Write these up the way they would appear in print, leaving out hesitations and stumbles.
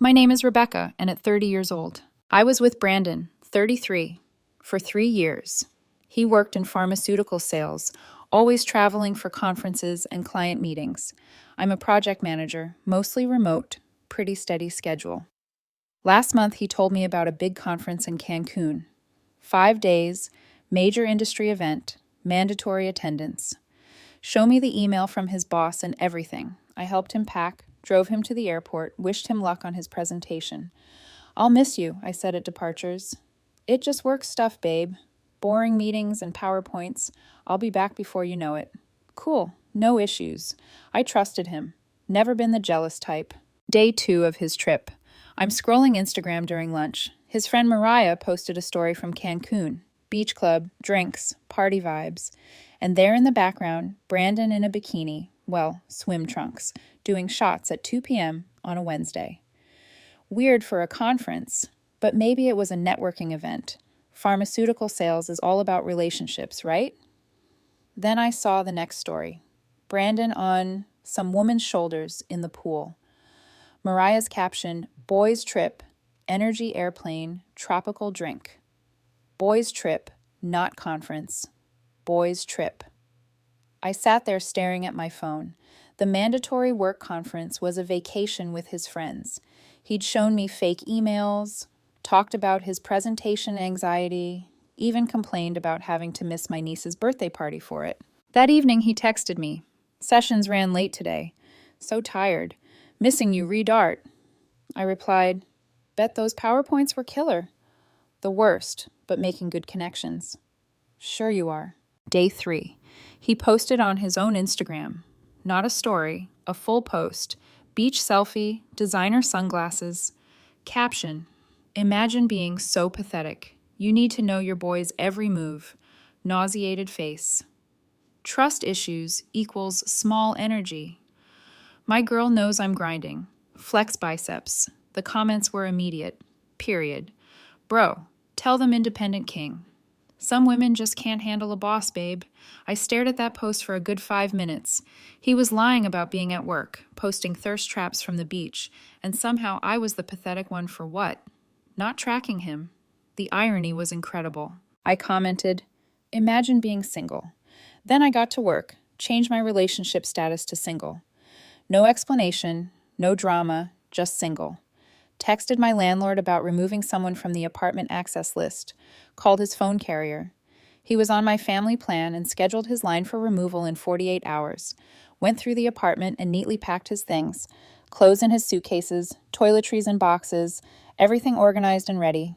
My name is Rebecca, and at 30 years old, I was with Brandon, 33, for 3 years. He worked in pharmaceutical sales, always traveling for conferences and client meetings. I'm a project manager, mostly remote, pretty steady schedule. Last month, he told me about a big conference in Cancun. 5 days, major industry event, mandatory attendance. Show me the email from his boss and everything. I helped him pack, drove him to the airport, wished him luck on his presentation. I'll miss you, I said at departures. It just work stuff, babe. Boring meetings and PowerPoints. I'll be back before you know it. Cool, no issues. I trusted him. Never been the jealous type. Day 2 of his trip. I'm scrolling Instagram during lunch. His friend Mariah posted a story from Cancun. Beach club, drinks, party vibes. And there in the background, Brandon in a bikini, well, swim trunks, doing shots at 2 p.m. on a Wednesday. Weird for a conference, but maybe it was a networking event. Pharmaceutical sales is all about relationships, right? Then I saw the next story. Brandon on some woman's shoulders in the pool. Mariah's caption, boys trip, energy airplane, tropical drink. Boys trip, not conference. Boys trip. I sat there staring at my phone. The mandatory work conference was a vacation with his friends. He'd shown me fake emails, talked about his presentation anxiety, even complained about having to miss my niece's birthday party for it. That evening, he texted me. Sessions ran late today. So tired. Missing you, redart. I replied, bet those PowerPoints were killer. The worst, but making good connections. Sure you are. Day 3. He posted on his own Instagram. Not a story, a full post. Beach selfie, designer sunglasses. Caption, imagine being so pathetic. You need to know your boy's every move. Nauseated face. Trust issues equals small energy. My girl knows I'm grinding. Flex biceps. The comments were immediate. Period. Bro, tell them independent king. Some women just can't handle a boss, babe. I stared at that post for a good 5 minutes. He was lying about being at work, posting thirst traps from the beach, and somehow I was the pathetic one for what? Not tracking him. The irony was incredible. I commented, imagine being single. Then I got to work, changed my relationship status to single. No explanation, no drama, just single. Texted my landlord about removing someone from the apartment access list. Called his phone carrier. He was on my family plan and scheduled his line for removal in 48 hours. Went through the apartment and neatly packed his things. Clothes in his suitcases, toiletries in boxes, everything organized and ready.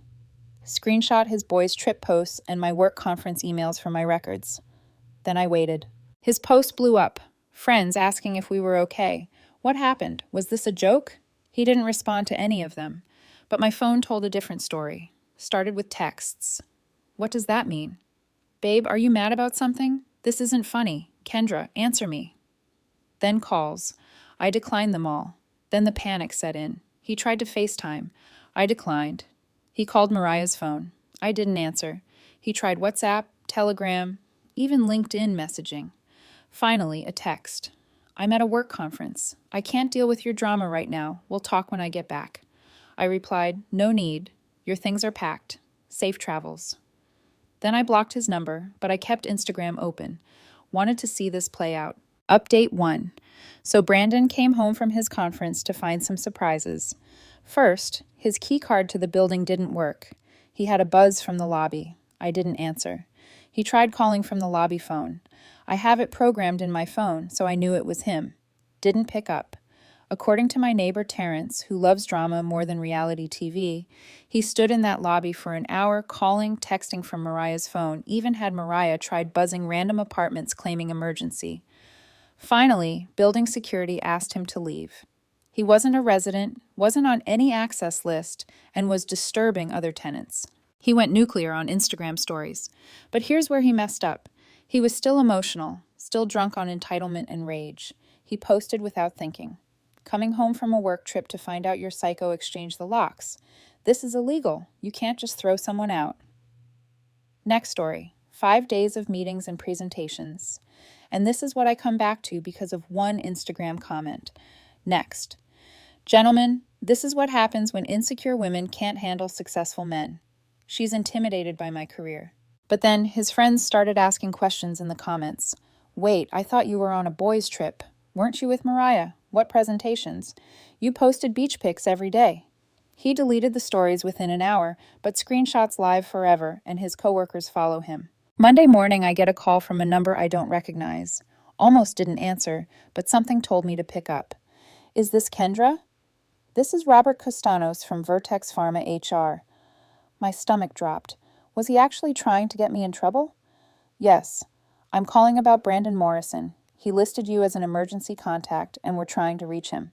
Screenshot his boys' trip posts and my work conference emails for my records. Then I waited. His post blew up. Friends asking if we were okay. What happened? Was this a joke? He didn't respond to any of them. But my phone told a different story. Started with texts. What does that mean? Babe, are you mad about something? This isn't funny. Kendra, answer me. Then calls. I declined them all. Then the panic set in. He tried to FaceTime. I declined. He called Mariah's phone. I didn't answer. He tried WhatsApp, Telegram, even LinkedIn messaging. Finally, a text. I'm at a work conference. I can't deal with your drama right now. We'll talk when I get back. I replied, no need. Your things are packed. Safe travels. Then I blocked his number, but I kept Instagram open. Wanted to see this play out. Update 1. So Brandon came home from his conference to find some surprises. First, his key card to the building didn't work. He had a buzz from the lobby. I didn't answer. He tried calling from the lobby phone. I have it programmed in my phone, so I knew it was him. Didn't pick up. According to my neighbor Terrence, who loves drama more than reality TV, he stood in that lobby for an hour calling, texting from Mariah's phone, even had Mariah tried buzzing random apartments claiming emergency. Finally, building security asked him to leave. He wasn't a resident, wasn't on any access list, and was disturbing other tenants. He went nuclear on Instagram stories. But here's where he messed up. He was still emotional, still drunk on entitlement and rage. He posted without thinking. Coming home from a work trip to find out your psycho exchanged the locks. This is illegal. You can't just throw someone out. Next story. 5 days of meetings and presentations. And this is what I come back to because of one Instagram comment. Next. Gentlemen, This is what happens when insecure women can't handle successful men. She's intimidated by my career. But then his friends started asking questions in the comments. Wait, I thought you were on a boys' trip. Weren't you with Mariah? What presentations? You posted beach pics every day. He deleted the stories within an hour, but screenshots live forever, and his coworkers follow him. Monday morning, I get a call from a number I don't recognize. Almost didn't answer, but something told me to pick up. Is this Kendra? This is Robert Costanos from Vertex Pharma HR. My stomach dropped. Was he actually trying to get me in trouble? Yes. I'm calling about Brandon Morrison. He listed you as an emergency contact, and we're trying to reach him.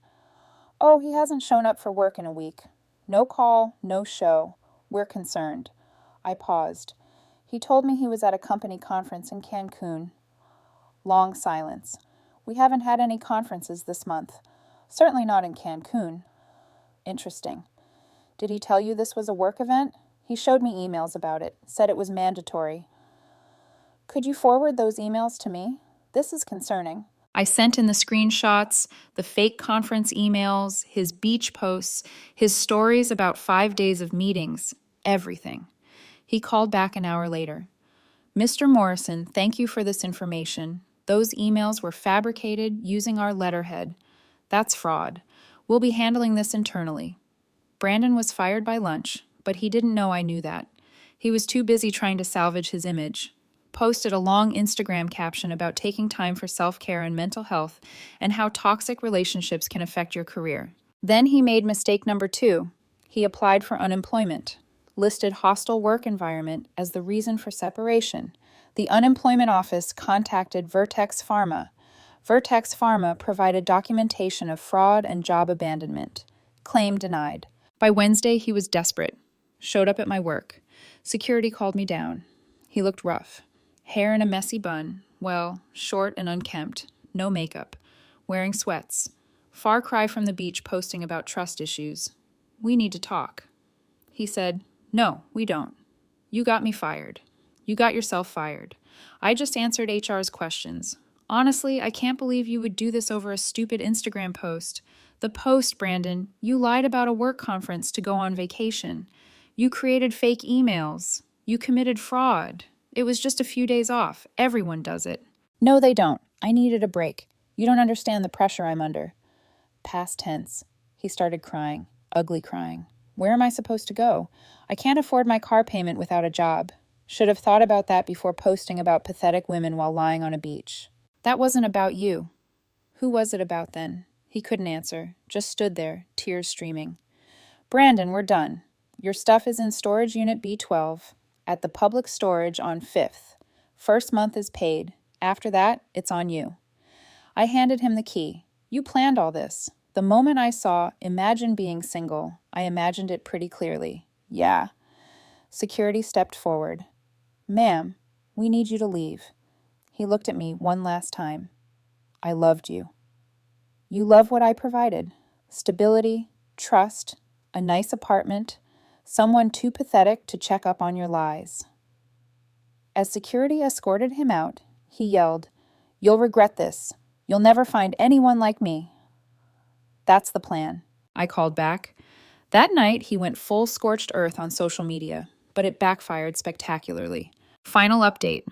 Oh, he hasn't shown up for work in a week. No call, no show. We're concerned. I paused. He told me he was at a company conference in Cancun. Long silence. We haven't had any conferences this month. Certainly not in Cancun. Interesting. Did he tell you this was a work event? He showed me emails about it, said it was mandatory. Could you forward those emails to me? This is concerning. I sent in the screenshots, the fake conference emails, his beach posts, his stories about 5 days of meetings, everything. He called back an hour later. Mr. Morrison, thank you for this information. Those emails were fabricated using our letterhead. That's fraud. We'll be handling this internally. Brandon was fired by lunch, but he didn't know I knew that. He was too busy trying to salvage his image. Posted a long Instagram caption about taking time for self-care and mental health and how toxic relationships can affect your career. Then he made mistake number 2. He applied for unemployment, listed hostile work environment as the reason for separation. The unemployment office contacted Vertex Pharma. Vertex Pharma provided documentation of fraud and job abandonment. Claim denied. By Wednesday, he was desperate. Showed up at my work. Security called me down. He looked rough. Hair in a messy bun, well, short and unkempt, no makeup, wearing sweats. Far cry from the beach posting about trust issues. We need to talk. He said, no, we don't. You got me fired. You got yourself fired. I just answered HR's questions. Honestly, I can't believe you would do this over a stupid Instagram post. The post, Brandon, you lied about a work conference to go on vacation. You created fake emails. You committed fraud. It was just a few days off. Everyone does it. No, they don't. I needed a break. You don't understand the pressure I'm under. Past tense. He started crying. Ugly crying. Where am I supposed to go? I can't afford my car payment without a job. Should have thought about that before posting about pathetic women while lying on a beach. That wasn't about you. Who was it about then? He couldn't answer. Just stood there, tears streaming. Brandon, we're done. Your stuff is in storage unit B12. At the public storage on 5th. First month is paid. After that, it's on you. I handed him the key. You planned all this. The moment I saw imagine being single, I imagined it pretty clearly. Yeah. Security stepped forward. Ma'am, we need you to leave. He looked at me one last time. I loved you. You love what I provided. Stability, trust, a nice apartment, someone too pathetic to check up on your lies. As security escorted him out, he yelled, You'll regret this. You'll never find anyone like me. That's the plan. I called back. That night, he went full scorched earth on social media, but it backfired spectacularly. Final update.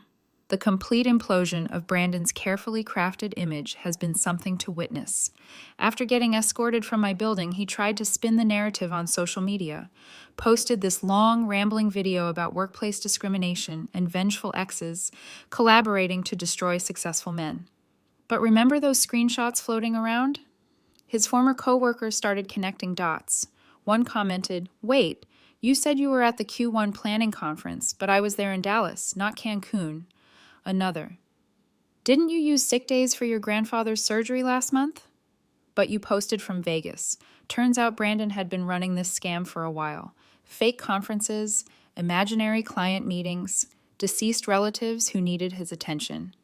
The complete implosion of Brandon's carefully crafted image has been something to witness. After getting escorted from my building, he tried to spin the narrative on social media, posted this long, rambling video about workplace discrimination and vengeful exes collaborating to destroy successful men. But remember those screenshots floating around? His former coworkers started connecting dots. One commented, Wait, you said you were at the Q1 planning conference, but I was there in Dallas, not Cancun. Another. Didn't you use sick days for your grandfather's surgery last month? But you posted from Vegas. Turns out Brandon had been running this scam for a while. Fake conferences, imaginary client meetings, deceased relatives who needed his attention.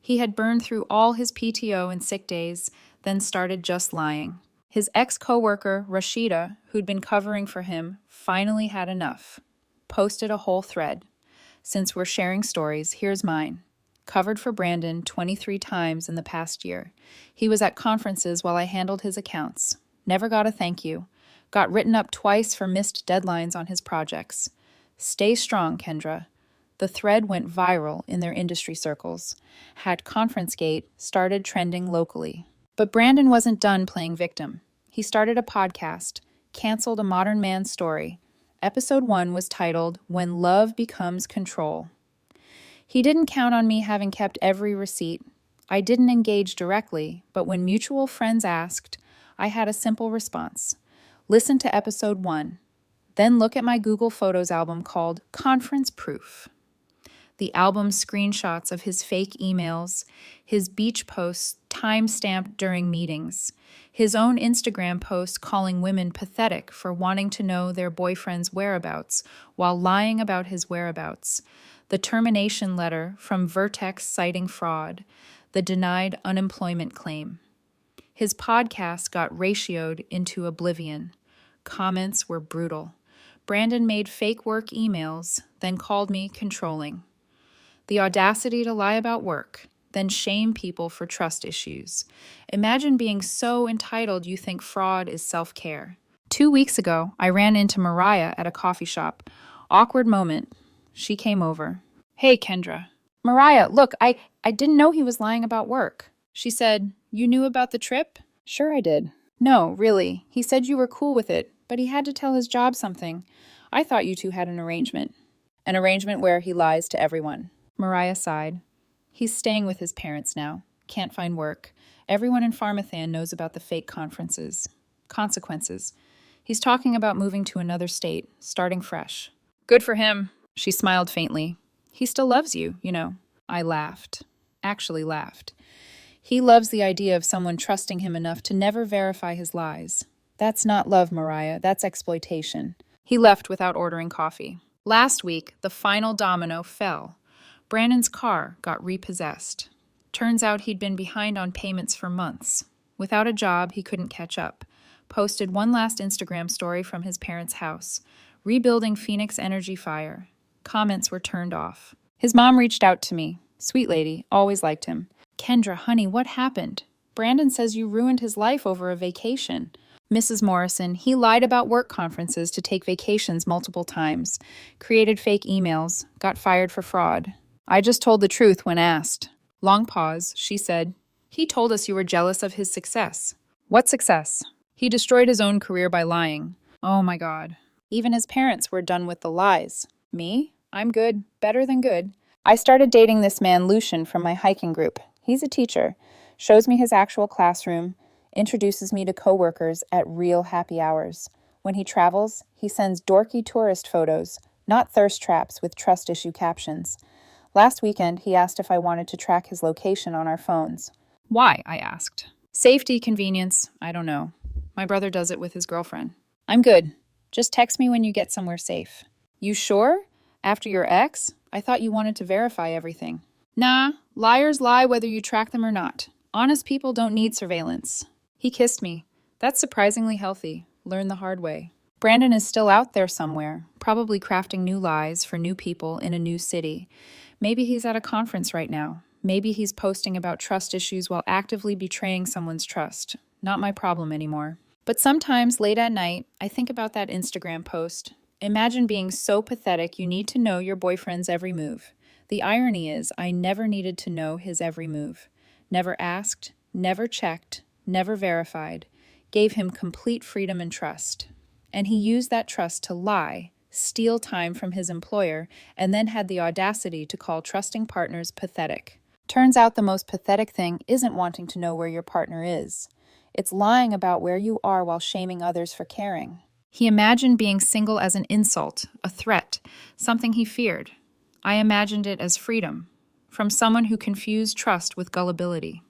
He had burned through all his PTO and sick days, then started just lying. His ex-coworker, Rashida, who'd been covering for him, finally had enough. Posted a whole thread. Since we're sharing stories, here's mine. Covered for Brandon 23 times in the past year. He was at conferences while I handled his accounts. Never got a thank you. Got written up twice for missed deadlines on his projects. Stay strong, Kendra. The thread went viral in their industry circles. Had ConferenceGate started trending locally. But Brandon wasn't done playing victim. He started a podcast, canceled a modern man's story. Episode 1 was titled, When Love Becomes Control. He didn't count on me having kept every receipt. I didn't engage directly, but when mutual friends asked, I had a simple response. Listen to episode 1. Then look at my Google Photos album called Conference Proof. The album's screenshots of his fake emails, his beach posts time-stamped during meetings, his own Instagram post calling women pathetic for wanting to know their boyfriend's whereabouts while lying about his whereabouts, the termination letter from Vertex citing fraud, the denied unemployment claim. His podcast got ratioed into oblivion. Comments were brutal. Brandon made fake work emails, then called me controlling. The audacity to lie about work, then shame people for trust issues. Imagine being so entitled you think fraud is self-care. 2 weeks ago, I ran into Mariah at a coffee shop. Awkward moment. She came over. Hey, Kendra. Mariah, look, I didn't know he was lying about work. She said, You knew about the trip? Sure I did. No, really. He said you were cool with it, but he had to tell his job something. I thought you two had an arrangement. An arrangement where he lies to everyone. Mariah sighed. He's staying with his parents now. Can't find work. Everyone in Pharmathan knows about the fake conferences. Consequences. He's talking about moving to another state, starting fresh. Good for him. She smiled faintly. He still loves you, you know. I laughed. Actually laughed. He loves the idea of someone trusting him enough to never verify his lies. That's not love, Mariah. That's exploitation. He left without ordering coffee. Last week, the final domino fell. Brandon's car got repossessed. Turns out he'd been behind on payments for months. Without a job, he couldn't catch up. Posted one last Instagram story from his parents' house. Rebuilding Phoenix Energy fire. Comments were turned off. His mom reached out to me. Sweet lady, always liked him. Kendra, honey, what happened? Brandon says you ruined his life over a vacation. Mrs. Morrison, he lied about work conferences to take vacations multiple times. Created fake emails. Got fired for fraud. I just told the truth when asked. Long pause, she said, He told us you were jealous of his success. What success? He destroyed his own career by lying. Oh my God. Even his parents were done with the lies. Me? I'm good. Better than good. I started dating this man, Lucian, from my hiking group. He's a teacher. Shows me his actual classroom. Introduces me to coworkers at real happy hours. When he travels, he sends dorky tourist photos, not thirst traps with trust issue captions. Last weekend, he asked if I wanted to track his location on our phones. Why? I asked. Safety, convenience, I don't know. My brother does it with his girlfriend. I'm good. Just text me when you get somewhere safe. You sure? After your ex? I thought you wanted to verify everything. Nah, liars lie whether you track them or not. Honest people don't need surveillance. He kissed me. That's surprisingly healthy. Learned the hard way. Brandon is still out there somewhere, probably crafting new lies for new people in a new city. Maybe he's at a conference right now. Maybe he's posting about trust issues while actively betraying someone's trust. Not my problem anymore. But sometimes, late at night, I think about that Instagram post. Imagine being so pathetic you need to know your boyfriend's every move. The irony is, I never needed to know his every move. Never asked, never checked, never verified. Gave him complete freedom and trust. And he used that trust to lie, steal time from his employer, and then had the audacity to call trusting partners pathetic. Turns out the most pathetic thing isn't wanting to know where your partner is. It's lying about where you are while shaming others for caring. He imagined being single as an insult, a threat, something he feared. I imagined it as freedom, from someone who confused trust with gullibility.